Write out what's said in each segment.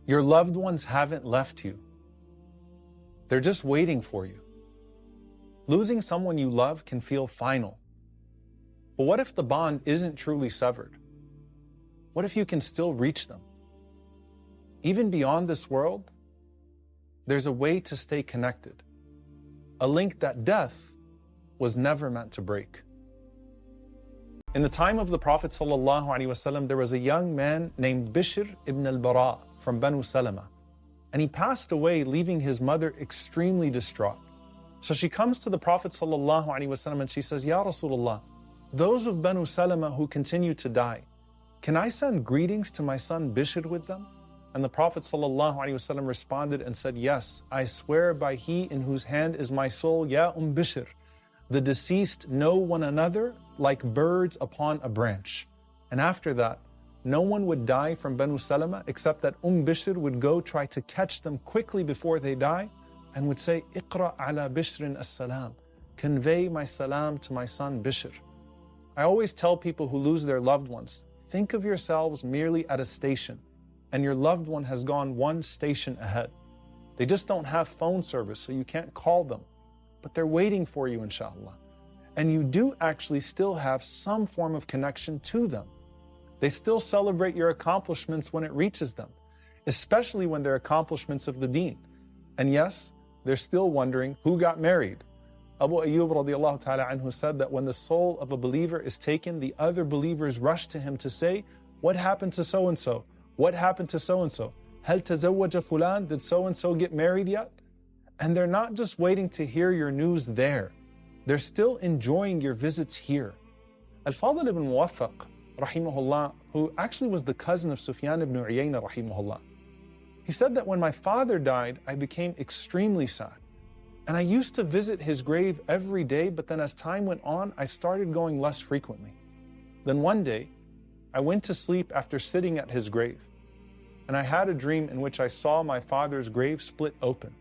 Your loved ones haven't left you. They're just waiting for you. Losing someone you love can feel final. But what if the bond isn't truly severed? What if you can still reach them? Even beyond this world, there's a way to stay connected. A link that death was never meant to break. In the time of the Prophet ﷺ, there was a young man named Bishr ibn al-Bara from Banu Salama. And he passed away, leaving his mother extremely distraught. So she comes to the Prophet ﷺ and she says, Ya Rasulullah, those of Banu Salama who continue to die, can I send greetings to my son Bishr with them? And the Prophet ﷺ responded and said, yes, I swear by he in whose hand is my soul, Ya Bishr. The deceased know one another like birds upon a branch. And after that, no one would die from Banu Salama except that Bishr would go try to catch them quickly before they die and would say, Iqra ala Bishrin as-salam. Convey my salam to my son Bishr. I always tell people who lose their loved ones, think of yourselves merely at a station, and your loved one has gone one station ahead. They just don't have phone service, so you can't call them. But they're waiting for you, inshallah. And you do actually still have some form of connection to them. They still celebrate your accomplishments when it reaches them, especially when they're accomplishments of the deen. And yes, they're still wondering who got married. Abu Ayyub radiallahu ta'ala anhu said that when the soul of a believer is taken, the other believers rush to him to say, what happened to so-and-so? What happened to so-and-so? Hal tazawwaja fulan? Did so-and-so get married yet? And they're not just waiting to hear your news there. They're still enjoying your visits here. Al-Fadl ibn Muwaffaq, rahimahullah, who actually was the cousin of Sufyan ibn Uyayna, rahimahullah, he said that when my father died, I became extremely sad. And I used to visit his grave every day, but then as time went on, I started going less frequently. Then one day, I went to sleep after sitting at his grave. And I had a dream in which I saw my father's grave split open.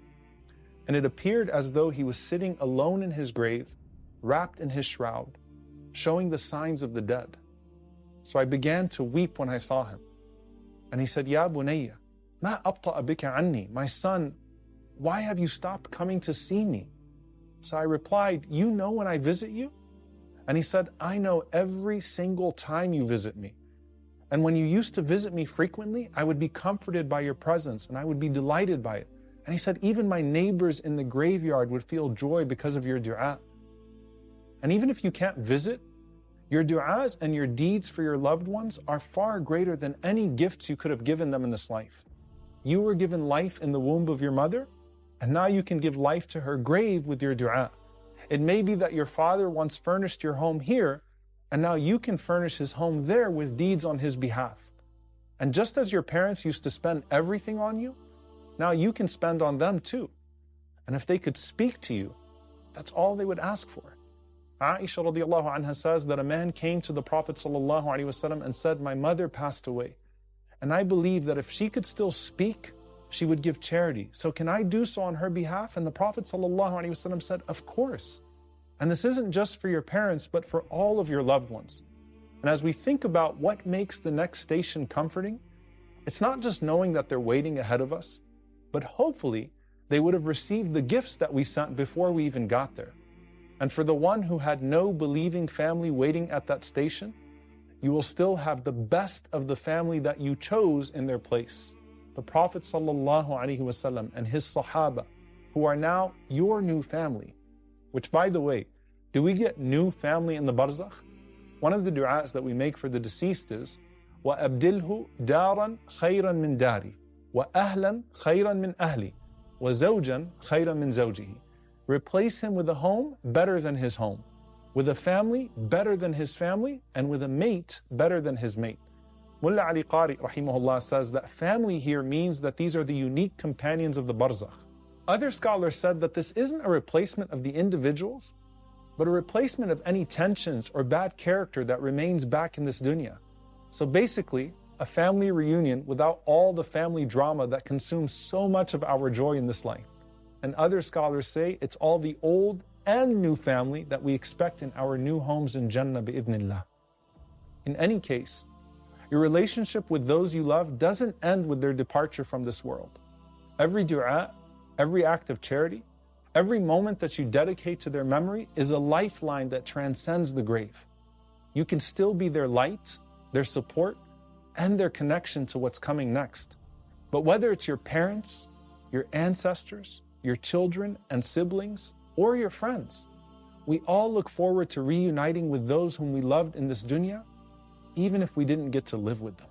And it appeared as though he was sitting alone in his grave, wrapped in his shroud, showing the signs of the dead. So I began to weep when I saw him. And he said, Ya bunayya, ma abta'a bika anni, my son, why have you stopped coming to see me? So I replied, you know when I visit you? And he said, I know every single time you visit me. And when you used to visit me frequently, I would be comforted by your presence and I would be delighted by it. And he said, even my neighbors in the graveyard would feel joy because of your dua. And even if you can't visit, your du'as and your deeds for your loved ones are far greater than any gifts you could have given them in this life. You were given life in the womb of your mother, and now you can give life to her grave with your dua. It may be that your father once furnished your home here, and now you can furnish his home there with deeds on his behalf. And just as your parents used to spend everything on you, now you can spend on them too. And if they could speak to you, that's all they would ask for. Aisha radiallahu anha says that a man came to the Prophet sallallahu alaihi wasallam and said, my mother passed away. And I believe that if she could still speak, she would give charity. So can I do so on her behalf? And the Prophet ﷺ said, of course. And this isn't just for your parents, but for all of your loved ones. And as we think about what makes the next station comforting, it's not just knowing that they're waiting ahead of us, but hopefully they would have received the gifts that we sent before we even got there. And for the one who had no believing family waiting at that station, you will still have the best of the family that you chose in their place. The Prophet ﷺ and his Sahaba, who are now your new family. Which, by the way, do we get new family in the Barzakh? One of the du'as that we make for the deceased is, وَأَبْدِلْهُ دَارًا خَيْرًا مِنْ دَارِي وَأَهْلًا خَيْرًا مِنْ أَهْلِي وَزَوْجًا خَيْرًا مِنْ زَوْجِهِ. Replace him with a home better than his home, with a family better than his family, and with a mate better than his mate. Mullah Ali Qari rahimahullah says that family here means that these are the unique companions of the Barzakh. Other scholars said that this isn't a replacement of the individuals, but a replacement of any tensions or bad character that remains back in this dunya. So basically, a family reunion without all the family drama that consumes so much of our joy in this life. And other scholars say it's all the old and new family that we expect in our new homes in Jannah bi'idhnillah. In any case, Your relationship with those you love doesn't end with their departure from this world. Every dua, every act of charity, every moment that you dedicate to their memory is a lifeline that transcends the grave. You can still be their light, their support, and their connection to what's coming next. But whether it's your parents, your ancestors, your children and siblings, or your friends, we all look forward to reuniting with those whom we loved in this dunya, even if we didn't get to live with them.